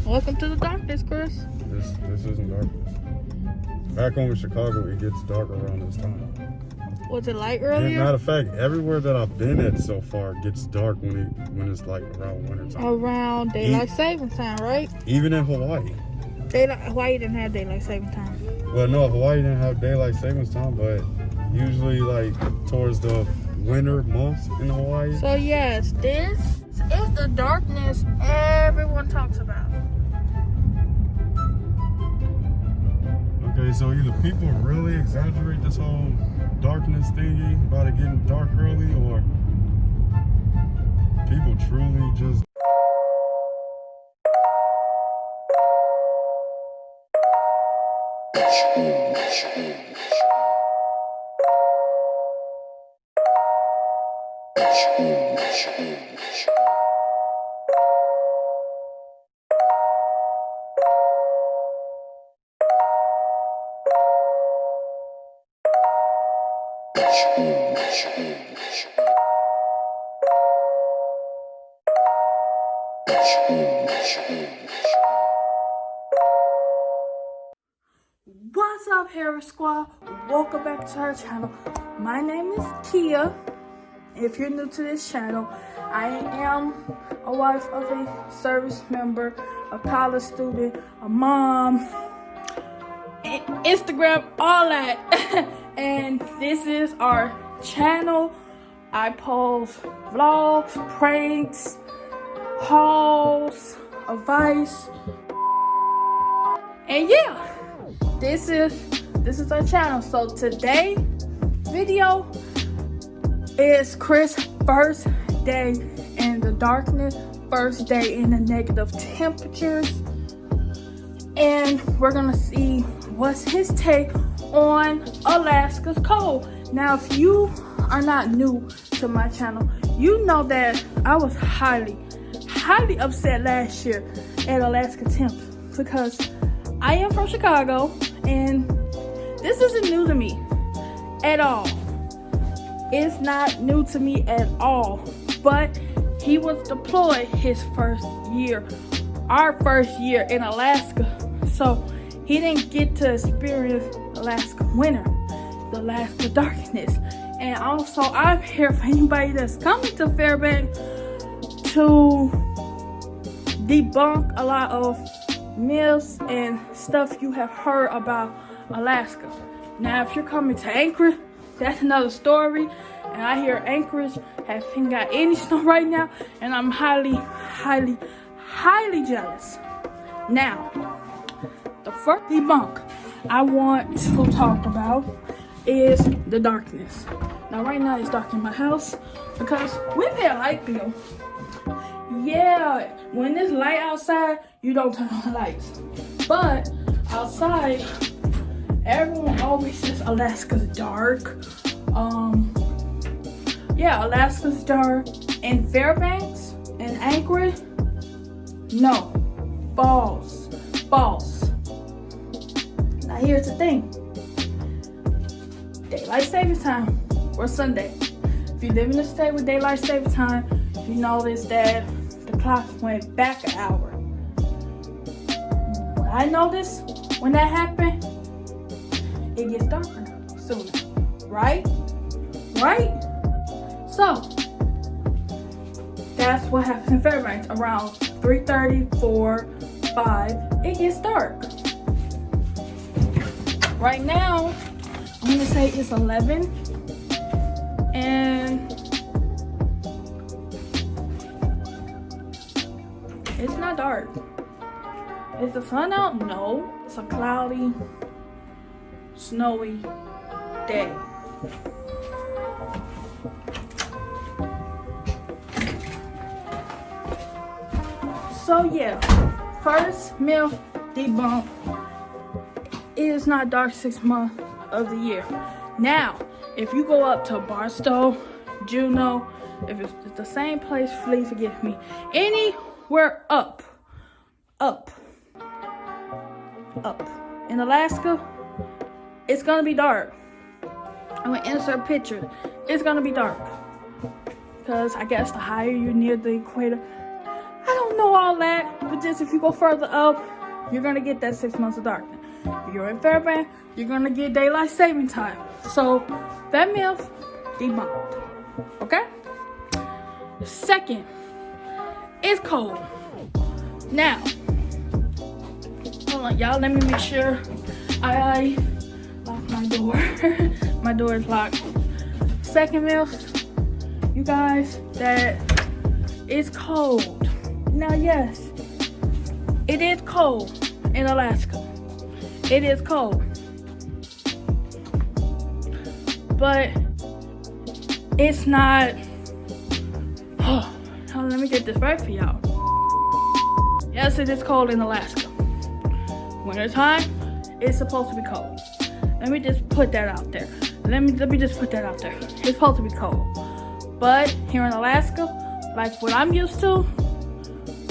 Welcome to the darkness, Chris. This isn't darkness. Back home in Chicago, it gets dark around this time. Was it light earlier? Matter of fact, everywhere that I've been at so far gets dark when it's like around winter time. Around daylight saving time, right? Even in Hawaii. Hawaii didn't have daylight saving time. Well, no, Hawaii didn't have daylight savings time, but usually like towards the winter months in Hawaii. So yes, this is the darkness everyone talks about. Okay, so either people really exaggerate this whole darkness thingy about it getting dark early, or people truly just What's up, Harry Squad? Welcome back to our channel. My name is Kia. If you're new to this channel, I am a wife of a service member, a college student, a mom, Instagram, all that. And this is our channel. I post vlogs, pranks, hauls, advice, and yeah, this is our channel. So today video is Chris' first day in the darkness, first day in the negative temperatures, and we're gonna see what's his take on Alaska's cold. Now, if you are not new to my channel, you know that I was highly upset last year at Alaska temps because I am from Chicago and this isn't new to me at all. It's not new to me at all, but he was deployed his first year, our first year in Alaska, so he didn't get to experience Alaska winter, the Alaska darkness. And also, I'm here for anybody that's coming to Fairbanks to debunk a lot of myths and stuff you have heard about Alaska. Now, if you're coming to Anchorage, that's another story. And I hear Anchorage hasn't got any snow right now, and I'm highly jealous. Now, the first debunk I want to talk about is the darkness. Now, right now it's dark in my house because we pay a light bill. Yeah, when it's light outside, you don't turn on the lights. But outside, everyone always says Alaska's dark. Yeah, Alaska's dark. In Fairbanks and Anchorage, no, false. Now here's the thing. Daylight savings time or Sunday. If you live in a state with daylight savings time, you notice that the clock went back an hour. What I noticed when that happened, it gets darker sooner, right? So that's what happens in Fairbanks. Around 3:30, 4, 5, it gets dark. Right now, I'm gonna say it's 11, and it's not dark. Is the sun out? No. It's a cloudy, snowy day. So yeah, first myth debunk. It is not dark 6 months of the year. Now, if you go up to Barstow, Juneau, if it's the same place, please forgive me. Anywhere up. In Alaska, it's gonna be dark. I'm gonna insert a picture. It's gonna be dark. Because I guess the higher you're near the equator, I don't know all that, but just if you go further up, you're gonna get that 6 months of darkness. If you're in Fairbanks, you're gonna get daylight saving time. So that myth debunked. Okay? Second, it's cold. Now, hold on, y'all. Let me make sure I lock my door. My door is locked. Second myth, you guys, that it's cold. Now, yes, it is cold in Alaska. It is cold. But it's not. Oh, let me get this right for y'all. Yes, it is cold in Alaska. Wintertime, it's supposed to be cold. Let me just put that out there. Let me just put that out there. It's supposed to be cold. But here in Alaska, like what I'm used to,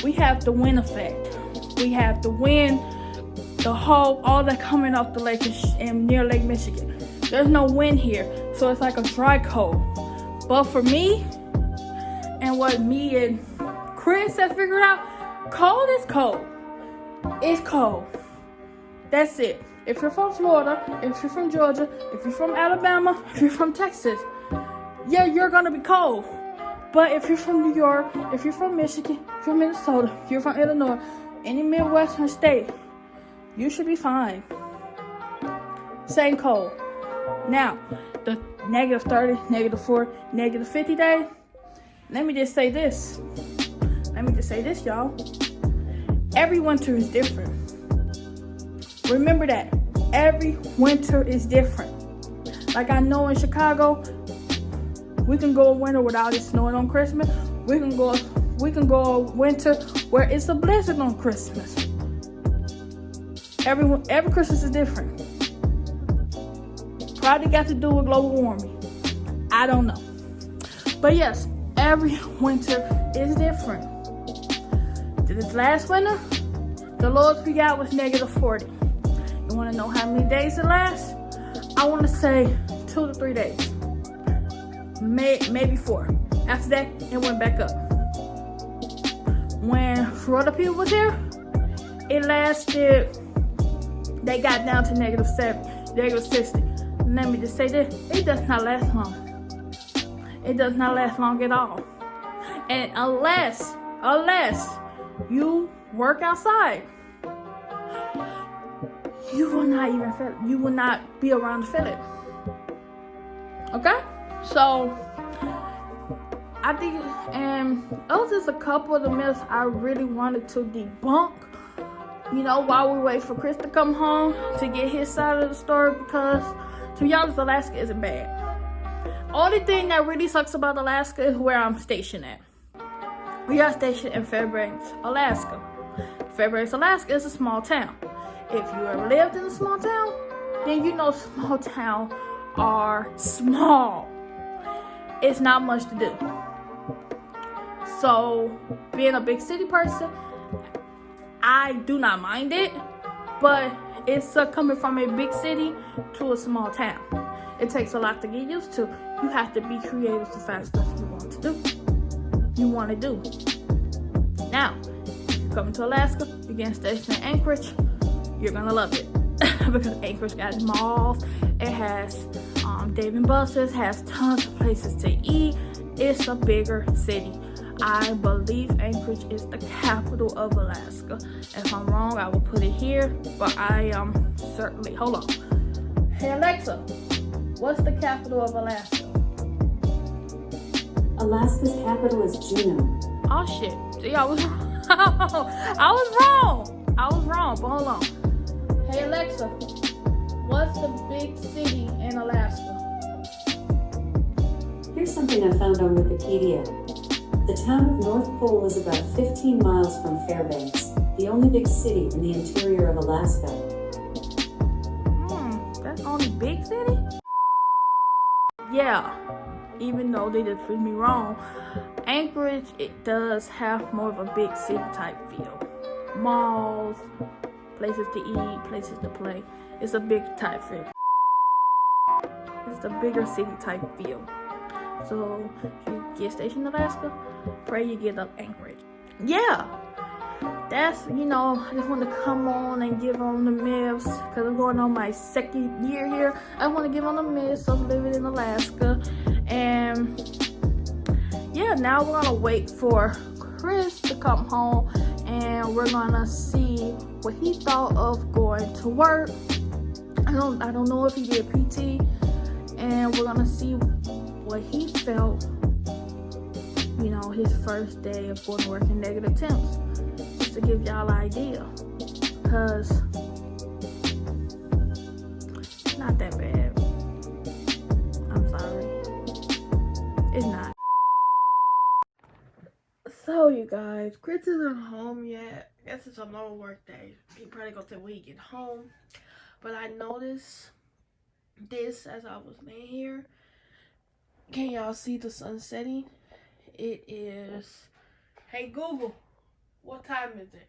we have the wind effect. We have the wind, all that coming off the lake and near Lake Michigan. There's no wind here, so it's like a dry cold. But for me, and what me and Chris have figured out, cold is cold. It's cold. That's it. If you're from Florida, if you're from Georgia, if you're from Alabama, if you're from Texas, yeah, you're gonna be cold. But if you're from New York, if you're from Michigan, if you're from Minnesota, if you're from Illinois, any Midwestern state, you should be fine. Same cold. Now, the -30, -40, -50 days, let me just say this. Y'all. Every winter is different. Remember that. Every winter is different. Like I know in Chicago, we can go a winter without it snowing on Christmas. We can go a winter where it's a blizzard on Christmas. Every Christmas is different. Probably got to do with global warming. I don't know. But yes, every winter is different. This last winter, the lowest we got was -40. You want to know how many days it lasts? I want to say 2 to 3 days. Maybe 4. After that, it went back up. When Florida people was here, it lasted, they got down to -70, -60. Let me just say this, it does not last long. It does not last long at all. And unless you work outside, you will not even feel it. You will not be around to feel it. Okay? So, I think, and those is a couple of the myths I really wanted to debunk, you know, while we wait for Chris to come home to get his side of the story, because, to be honest, Alaska isn't bad. Only thing that really sucks about Alaska is where I'm stationed at. We are stationed in Fairbanks, Alaska. Fairbanks, Alaska is a small town. If you ever lived in a small town, then you know small towns are small. It's not much to do. So, being a big city person, I do not mind it, but it's coming from a big city to a small town. It takes a lot to get used to. You have to be creative to find stuff you want to do. Now, if you come to Alaska, you get stationed in Anchorage, you're gonna love it. Because Anchorage got malls, it has Dave and Buster's, has tons of places to eat. It's a bigger city. I believe Anchorage is the capital of Alaska. If I'm wrong, I will put it here, but I am certainly, hold on. Hey Alexa, what's the capital of Alaska? Alaska's capital is Juneau. Oh shit, see, I was wrong, but hold on. Hey Alexa, what's the big city in Alaska? Here's something I found on Wikipedia. The town of North Pole is about 15 miles from Fairbanks, the only big city in the interior of Alaska. That's the only big city? Yeah, even though they just proved me wrong, Anchorage, it does have more of a big city type feel. Malls, places to eat, places to play. It's a big type feel. It's the bigger city type feel. So if you get stationed in Alaska, pray you get up Anchorage. Yeah. that's, you know, I just want to come on and give on the myths because I'm going on my second year here. I want to give on the myths of living in Alaska. And yeah, now we're gonna wait for Chris to come home and we're gonna see what he thought of going to work. I don't know if he did PT, and we're gonna see what he felt, you know, his first day of going to work in negative temps, just to give y'all an idea, because it's not that bad. I'm sorry, it's not. So you guys, Chris isn't home yet. I guess it's a long work day. He probably gonna say when he get home. But I noticed this as I was laying here. Can y'all see the sun setting? It is, hey Google, what time is it?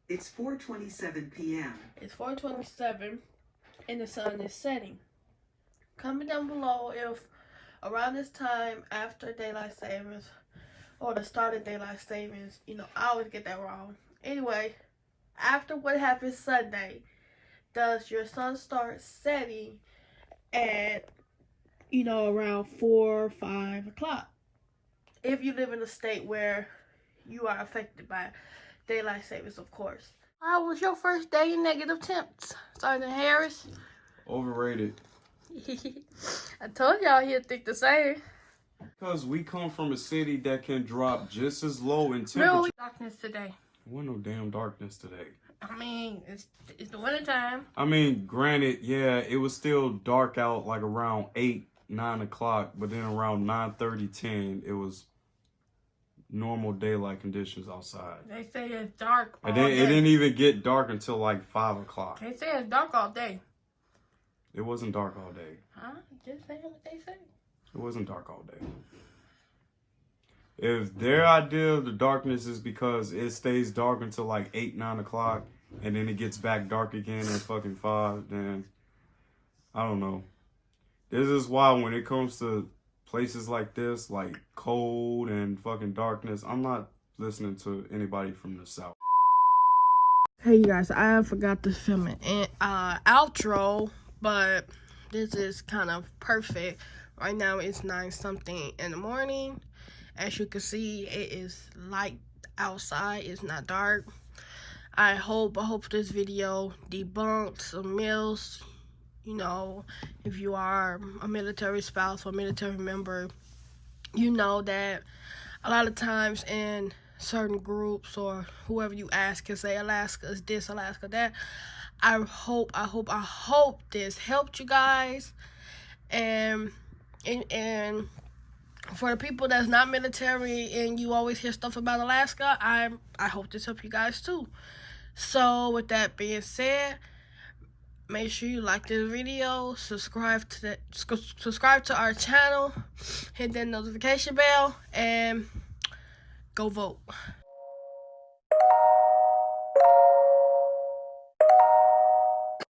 It's 4:27 p.m. It's 4:27 and the sun is setting. Comment down below if around this time after daylight savings or the start of daylight savings, you know, I always get that wrong. Anyway, after what happened Sunday, does your sun start setting at, you know, around 4 or 5 o'clock? If you live in a state where you are affected by daylight savings, of course. How was your first day in negative temps, Sergeant Harris? Overrated. I told y'all he'd think the same. Because we come from a city that can drop just as low in temperature. Really? Darkness today. There wasn't no damn darkness today. I mean, it's the winter time. I mean, granted, yeah, it was still dark out like around 8, 9 o'clock, but then around 9:30, 10, it was normal daylight conditions outside. They say it's dark all And then day. it didn't even get dark until like 5 o'clock. They say it's dark all day. It wasn't dark all day. Huh? Just saying what they say. It wasn't dark all day. If their idea of the darkness is because it stays dark until like 8, 9 o'clock, and then it gets back dark again at fucking 5, then I don't know. This is why when it comes to places like this, like cold and fucking darkness, I'm not listening to anybody from the South. Hey you guys, I forgot to film an outro, but this is kind of perfect. Right now it's 9 something in the morning. As you can see, it is light outside. It's not dark. I hope this video debunked some myths. You know, if you are a military spouse or military member, you know that a lot of times in certain groups or whoever you ask can say Alaska is this, Alaska that. I hope this helped you guys. And for the people that's not military and you always hear stuff about Alaska, I hope this helped you guys too. So with that being said, make sure you like this video, subscribe to our channel, hit that notification bell, and go vote.